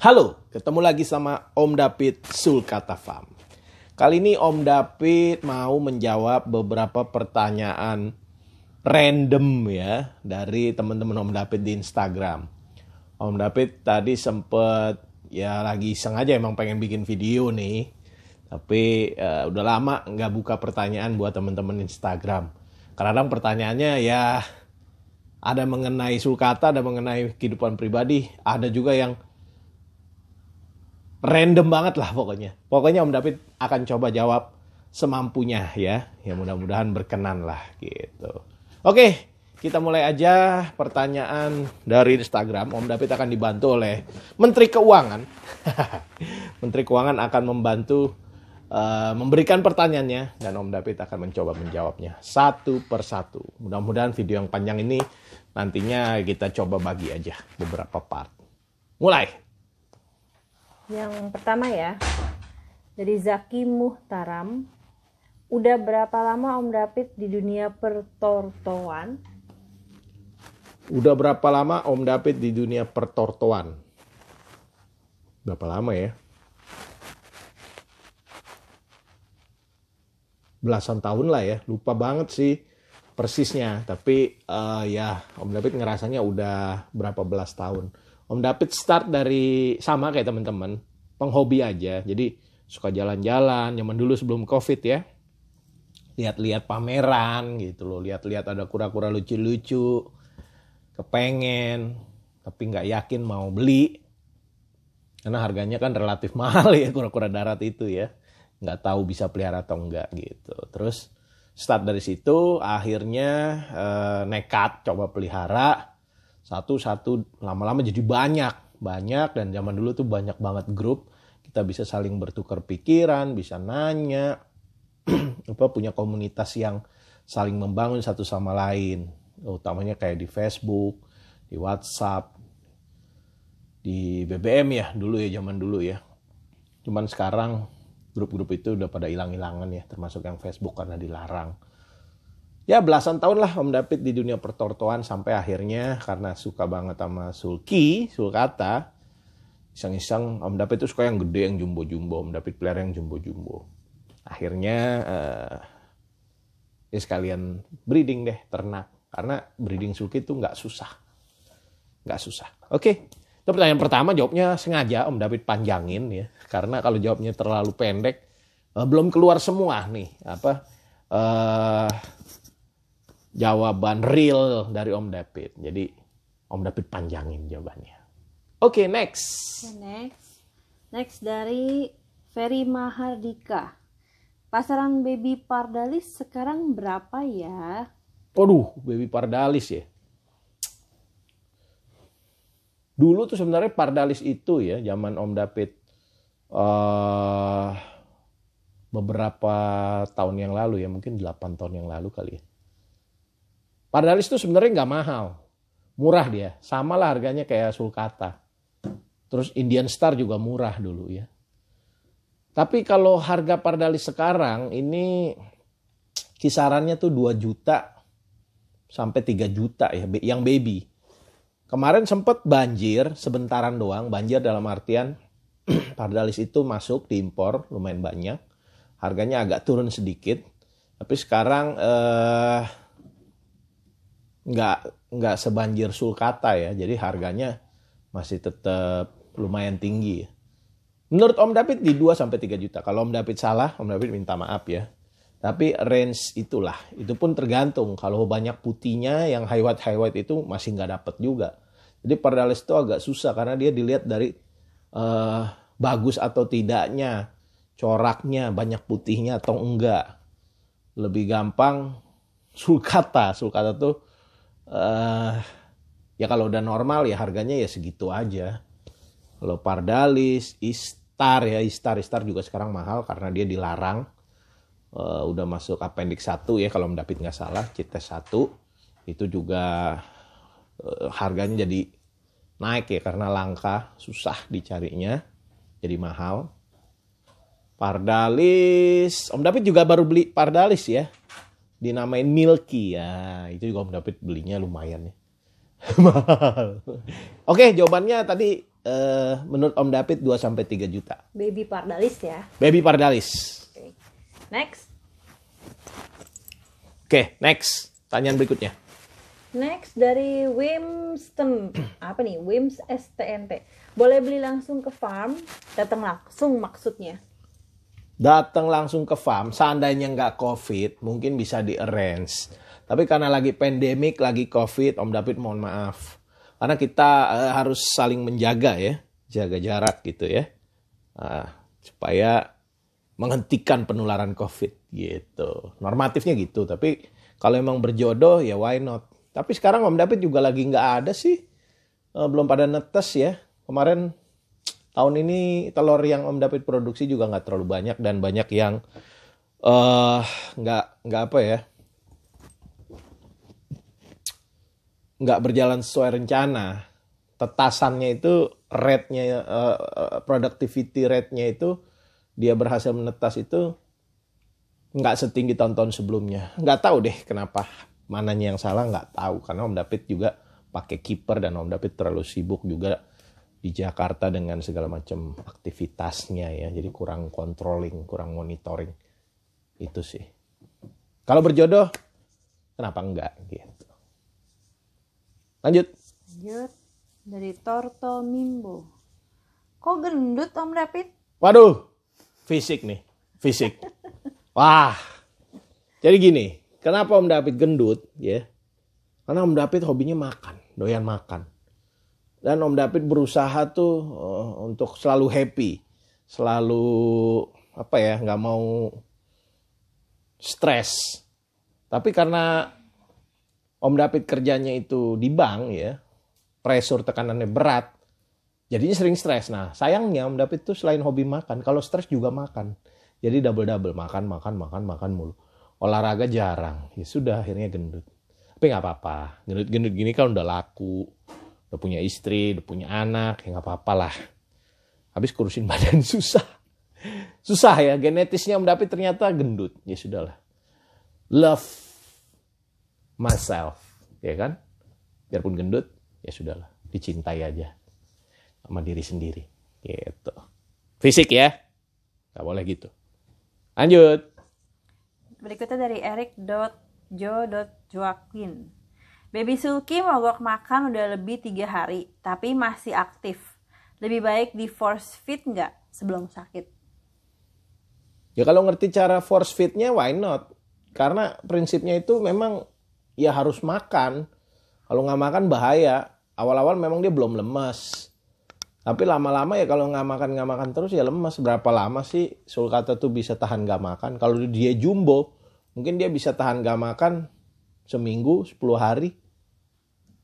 Halo, ketemu lagi sama Om David Sulkata Farm. Kali ini Om David mau menjawab beberapa pertanyaan random ya dari teman-teman Om David di Instagram. Om David tadi sempet lagi sengaja emang pengen bikin video nih, tapi udah lama nggak buka pertanyaan buat teman-teman Instagram. Kadang pertanyaannya ya ada mengenai sulkata, ada mengenai kehidupan pribadi, ada juga yang random banget lah pokoknya. Pokoknya Om David akan coba jawab semampunya ya. Ya mudah-mudahan berkenan lah gitu. Oke, kita mulai aja pertanyaan dari Instagram. Om David akan dibantu oleh Menteri Keuangan. Menteri Keuangan akan membantu memberikan pertanyaannya. Dan Om David akan mencoba menjawabnya satu persatu. Mudah-mudahan video yang panjang ini nantinya kita coba bagi aja beberapa part. Mulai. Yang pertama ya, dari Zaki Muhtaram. Udah berapa lama Om David di dunia pertortoan? Udah berapa lama Om David di dunia pertortoan? Berapa lama ya? Belasan tahun lah ya, lupa banget sih persisnya. Tapi ya Om David ngerasanya udah berapa belas tahun. Om David start dari sama kayak teman-teman, penghobi aja. Jadi suka jalan-jalan, zaman dulu sebelum COVID ya. Lihat-lihat pameran gitu loh, lihat-lihat ada kura-kura lucu-lucu. Kepengen, tapi nggak yakin mau beli. Karena harganya kan relatif mahal ya kura-kura darat itu ya. Nggak tahu bisa pelihara atau enggak gitu. Terus start dari situ, akhirnya nekat coba pelihara. Satu-satu lama-lama jadi banyak dan zaman dulu tuh banyak banget grup, kita bisa saling bertukar pikiran, bisa nanya, punya komunitas yang saling membangun satu sama lain, utamanya kayak di Facebook, di WhatsApp, di BBM ya dulu ya, zaman dulu ya. Cuman sekarang grup-grup itu udah pada hilang-hilangan ya, termasuk yang Facebook karena dilarang. Ya belasan tahun lah Om David di dunia pertortoan sampai akhirnya karena suka banget sama sulkata, iseng-iseng Om David itu suka yang gede, yang jumbo-jumbo. Om David pelihara yang jumbo-jumbo. Akhirnya sekalian breeding deh, ternak. Karena breeding sulki itu nggak susah. Oke, itu pertanyaan pertama, jawabnya sengaja Om David panjangin ya. Karena kalau jawabnya terlalu pendek, belum keluar semua nih. Jawaban real dari Om David. Jadi Om David panjangin jawabannya. Oke, next. Next dari Ferry Mahardika. Pasaran baby pardalis sekarang berapa ya? Waduh, baby pardalis ya. Dulu tuh sebenarnya pardalis itu ya, zaman Om David beberapa tahun yang lalu ya, mungkin 8 tahun yang lalu kali ya. Pardalis itu sebenarnya nggak mahal, murah dia, sama lah harganya kayak sulkata. Terus Indian Star juga murah dulu ya. Tapi kalau harga pardalis sekarang ini kisarannya tuh 2 juta sampai 3 juta ya, yang baby. Kemarin sempet banjir, sebentaran doang, banjir dalam artian pardalis itu masuk diimpor lumayan banyak, harganya agak turun sedikit. Tapi sekarang nggak sebanjir sulkata ya, jadi harganya masih tetap lumayan tinggi ya. Menurut Om David di 2-3 juta. Kalau Om David salah, Om David minta maaf ya. Tapi range itulah, itu pun tergantung. Kalau banyak putihnya yang highlight itu masih nggak dapet juga. Jadi pardalis itu agak susah karena dia dilihat dari bagus atau tidaknya, coraknya, banyak putihnya atau enggak. Lebih gampang sulkata tuh ya kalau udah normal ya harganya ya segitu aja. Kalau pardalis, Istar juga sekarang mahal karena dia dilarang. Udah masuk appendix 1 ya kalau Om David nggak salah, CITES 1. Itu juga harganya jadi naik ya karena langka, susah dicarinya, jadi mahal. Pardalis, Om David juga baru beli pardalis ya. Dinamain Milky ya, itu juga Om David belinya lumayan ya. Mahal. Oke, jawabannya tadi menurut Om David 2-3 juta. Baby Pardalis ya. Baby Pardalis. Oke. Next. Oke, next. Tanyaan berikutnya. Next dari Wimston. Apa nih? Wims STNT. Boleh beli langsung ke farm, datang langsung maksudnya. Datang langsung ke farm, seandainya nggak COVID, mungkin bisa di-arrange. Tapi karena lagi pandemik, lagi COVID, Om David mohon maaf. Karena kita harus saling menjaga ya, jaga jarak gitu ya. Supaya menghentikan penularan COVID gitu. Normatifnya gitu, tapi kalau emang berjodoh ya why not. Tapi sekarang Om David juga lagi nggak ada sih. Belum pada netes ya. Kemarin tahun ini telur yang Om David produksi juga nggak terlalu banyak. Dan banyak yang nggak apa ya. Nggak berjalan sesuai rencana. Tetasannya itu rate-nya, productivity rate-nya itu dia berhasil menetas itu nggak setinggi tahun-tahun sebelumnya. Nggak tahu deh kenapa. Mananya yang salah nggak tahu. Karena Om David juga pakai keeper dan Om David terlalu sibuk juga di Jakarta dengan segala macam aktivitasnya ya. Jadi kurang controlling, kurang monitoring. Itu sih. Kalau berjodoh, kenapa enggak gitu. Lanjut. Dari Torto Mimbo. Kok gendut Om David? Waduh, fisik nih, fisik. Wah, jadi gini, kenapa Om David gendut ya? Karena Om David hobinya makan, doyan makan. Dan Om David berusaha tuh untuk selalu happy, selalu apa ya, nggak mau stres. Tapi karena Om David kerjanya itu di bank ya, pressure tekanannya berat, jadinya sering stres. Nah sayangnya Om David tuh selain hobi makan, kalau stres juga makan. Jadi double makan mulu. Olahraga jarang, ya sudah akhirnya gendut. Tapi nggak apa-apa, gendut-gendut gini kan udah laku, udah punya istri, udah punya anak, ya nggak apa-apa lah. Habis kurusin badan susah. Susah ya, genetisnya Om David ternyata gendut. Ya sudahlah. Love myself, ya kan? Biarpun gendut, ya sudahlah. Dicintai aja sama diri sendiri. Gitu. Fisik ya, nggak boleh gitu. Lanjut. Berikutnya dari Eric.jo.joaquin. Baby Sulky mogok makan udah lebih 3 hari, tapi masih aktif. Lebih baik di force feed nggak sebelum sakit? Ya kalau ngerti cara force feed-nya, why not? Karena prinsipnya itu memang ya harus makan. Kalau nggak makan bahaya. Awal-awal memang dia belum lemas. Tapi lama-lama ya kalau nggak makan terus ya lemas. Berapa lama sih sulcata tuh bisa tahan nggak makan? Kalau dia jumbo, mungkin dia bisa tahan nggak makan seminggu, 10 hari,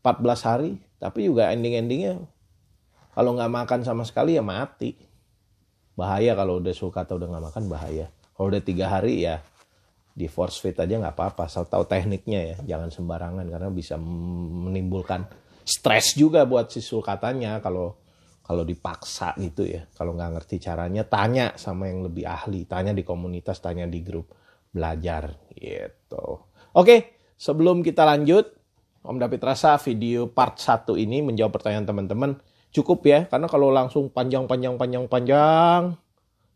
14 hari. Tapi juga ending-endingnya kalau nggak makan sama sekali ya mati. Bahaya kalau udah sulcata udah nggak makan bahaya. Kalau udah 3 hari ya di force feed aja nggak apa-apa. Asal tahu tekniknya ya, jangan sembarangan karena bisa menimbulkan stres juga buat si sulcatanya kalau dipaksa gitu ya. Kalau nggak ngerti caranya, tanya sama yang lebih ahli. Tanya di komunitas, tanya di grup. Belajar gitu. Oke, sebelum kita lanjut, Om David rasa video part 1 ini menjawab pertanyaan teman-teman cukup ya. Karena kalau langsung panjang,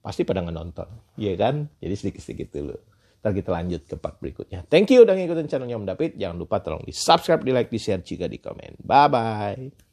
pasti pada nggak nonton. Iya kan? Jadi sedikit-sedikit dulu. Ntar kita lanjut ke part berikutnya. Thank you udah ngikutin channelnya Om David. Jangan lupa tolong di subscribe, di like, di share juga di komen. Bye-bye.